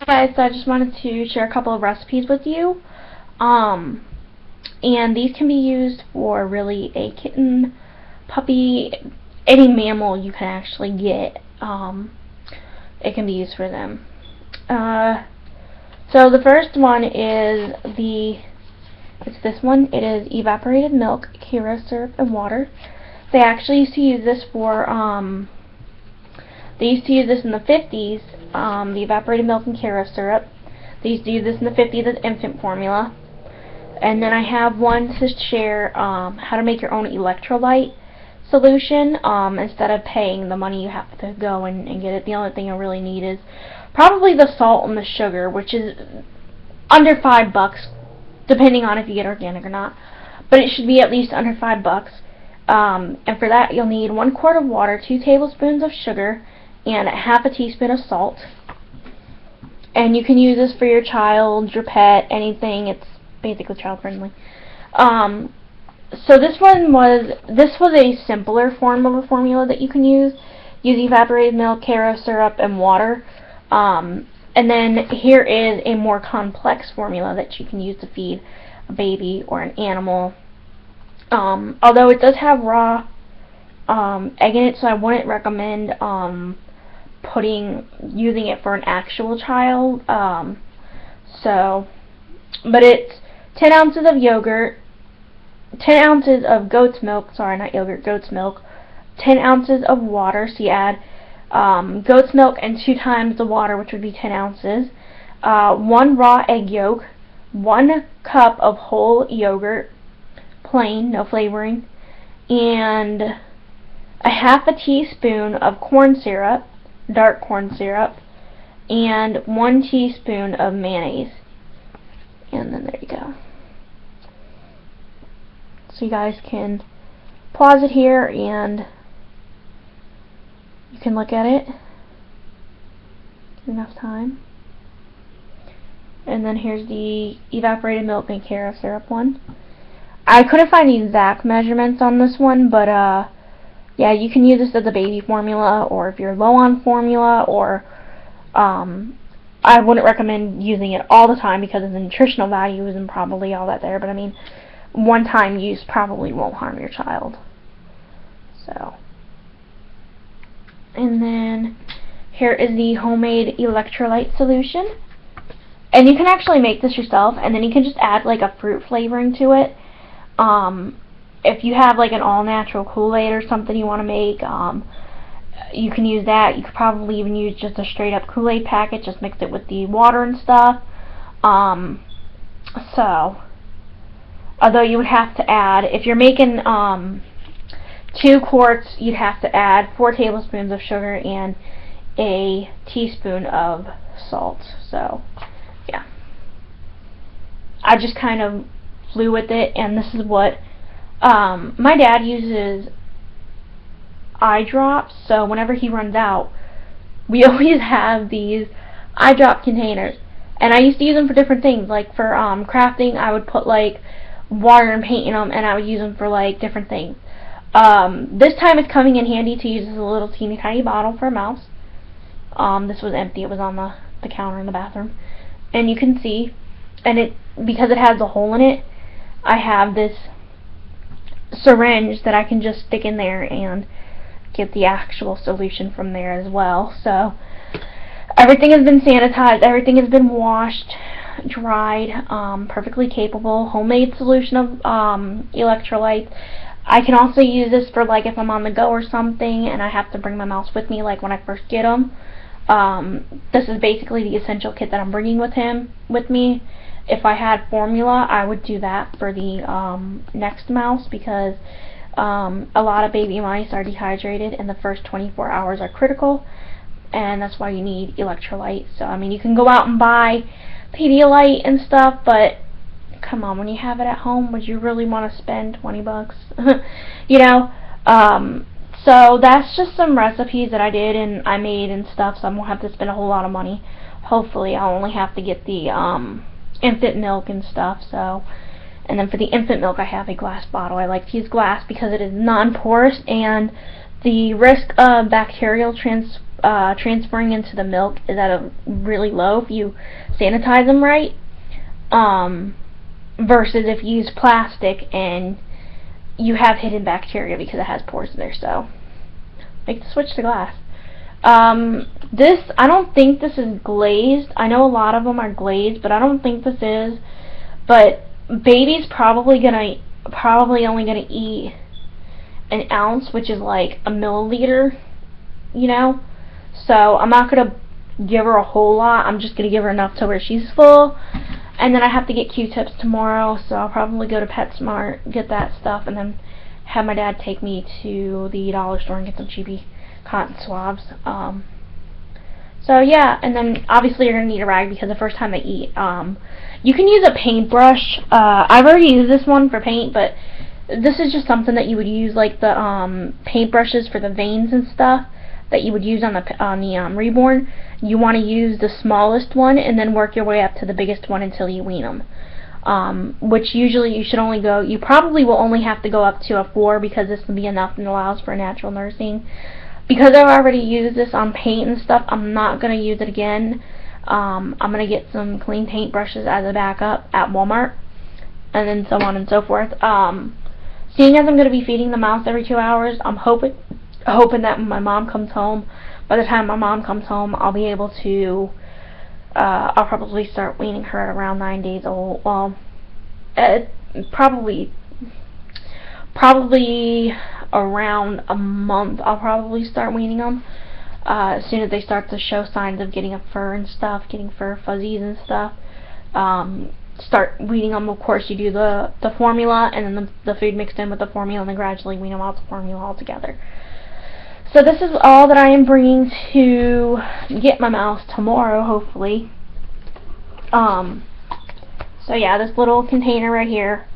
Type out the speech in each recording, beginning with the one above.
Guys, so I just wanted to share a couple of recipes with you. Um, and these can be used for really a kitten, puppy, any mammal you can actually get. It can be used for them. So the first one is it's this one. It is evaporated milk, Karo syrup, and water. They actually used to use this they used to use this in the 50s, the evaporated milk and Karo syrup. They used to use this in the 50s as infant formula. And then I have one to share how to make your own electrolyte solution instead of paying the money you have to go and get it. The only thing I really need is probably the salt and the sugar, which is under $5, depending on if you get organic or not. But it should be at least under $5. And for that, you'll need 1 quart of water, 2 tablespoons of sugar, and half a teaspoon of salt. And you can use this for your child, your pet, anything. It's basically child friendly. So this was a simpler form of a formula that you can use. Use evaporated milk, Karo syrup, and water. And then here is a more complex formula that you can use to feed a baby or an animal. Although it does have raw egg in it, so I wouldn't recommend using it for an actual child. But it's 10 ounces of yogurt, 10 ounces of goat's milk, sorry, not yogurt, goat's milk, 10 ounces of water, so you add goat's milk and 2 times the water, which would be 10 ounces, 1 raw egg yolk, 1 cup of whole yogurt, plain, no flavoring, and a half a teaspoon of corn syrup, dark corn syrup, and 1 teaspoon of mayonnaise. And then there you go. So you guys can pause it here and you can look at it. Enough time. And then here's the evaporated milk and Karo syrup one. I couldn't find the exact measurements on this one, but yeah, you can use this as a baby formula, or if you're low on formula, or I wouldn't recommend using it all the time because of the nutritional value isn't probably all that there, but I mean, one-time use probably won't harm your child. So, and then here is the homemade electrolyte solution. And you can actually make this yourself, and then you can just add like a fruit flavoring to it. If you have like an all-natural Kool-Aid or something you want to make, you can use that. You could probably even use just a straight-up Kool-Aid packet, just mix it with the water and stuff. So, although you would have to add, if you're making 2 quarts, you'd have to add 4 tablespoons of sugar and a teaspoon of salt. So, yeah. I just kind of flew with it, and this is what my dad uses eye drops, so whenever he runs out, we always have these eye drop containers, and I used to use them for different things. Like for crafting, I would put like water and paint in them, and I would use them for like different things. This time it's coming in handy to use as a little teeny tiny bottle for a mouse. This was empty. It was on the counter in the bathroom, and you can see, and because it has a hole in it, I have this syringe that I can just stick in there and get the actual solution from there as well. So everything has been sanitized, everything has been washed, dried, perfectly capable, homemade solution of electrolytes. I can also use this for like if I'm on the go or something and I have to bring my mouse with me, like when I first get them. This is basically the essential kit that I'm bringing with me. If I had formula, I would do that for the next mouse, because a lot of baby mice are dehydrated and the first 24 hours are critical, and that's why you need electrolytes. So I mean, you can go out and buy Pedialyte and stuff, but come on, when you have it at home, would you really want to spend 20 bucks? You know? So that's just some recipes that I did and I made and stuff, so I won't have to spend a whole lot of money. Hopefully I'll only have to get the infant milk and stuff. So, and then for the infant milk I have a glass bottle. I like to use glass because it is non-porous, and the risk of bacterial transferring into the milk is at a really low if you sanitize them right, versus if you use plastic and you have hidden bacteria because it has pores in there. So make the switch to glass. This, I don't think this is glazed. I know a lot of them are glazed, but I don't think this is. But baby's probably only gonna eat an ounce, which is like a milliliter, you know. So I'm not gonna give her a whole lot. I'm just gonna give her enough to where she's full. And then I have to get Q-tips tomorrow, so I'll probably go to PetSmart, get that stuff, and then have my dad take me to the dollar store and get some cheapy cotton swabs. So yeah, and then obviously you're gonna need a rag because the first time they eat. You can use a paintbrush. I've already used this one for paint, but this is just something that you would use, like the paintbrushes for the veins and stuff that you would use on the reborn. You want to use the smallest one and then work your way up to the biggest one until you wean them. Which usually you should only go. You probably will only have to go up to a 4 because this will be enough and allows for natural nursing. Because I've already used this on paint and stuff, I'm not going to use it again. I'm going to get some clean paint brushes as a backup at Walmart, and then so on and so forth. Seeing as I'm going to be feeding the mouse every 2 hours, I'm hoping that when my mom comes home, by the time my mom comes home, I'll be able to, I'll probably start weaning her at around 9 days old. Well, probably around a month I'll probably start weaning them. As soon as they start to show signs of getting a fur and stuff, getting fur fuzzies and stuff, start weaning them. Of course, you do the formula and then the food mixed in with the formula, and then gradually wean them out the formula all together. So this is all that I am bringing to get my mouse tomorrow, hopefully. So yeah, this little container right here,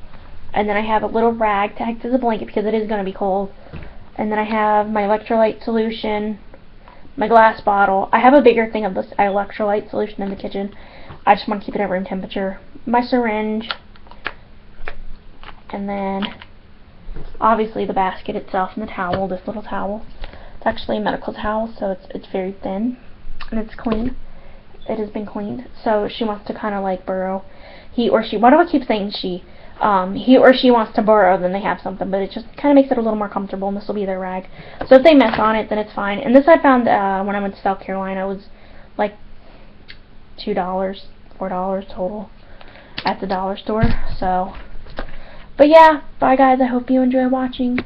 and then I have a little rag to act as a blanket because it is going to be cold, and then I have my electrolyte solution, my glass bottle. I have a bigger thing of this electrolyte solution in the kitchen. I just want to keep it at room temperature. My syringe, and then obviously the basket itself and the towel, this little towel. It's actually a medical towel, so it's very thin and it's clean. It has been cleaned. So she wants to kind of like burrow. He or she, why do I keep saying she? He or she wants to burrow, then they have something, but it just kind of makes it a little more comfortable, and this will be their rag. So if they mess on it, then it's fine. And this I found when I went to South Carolina. It was like $2, $4 total at the dollar store. So, but yeah, bye guys. I hope you enjoy watching.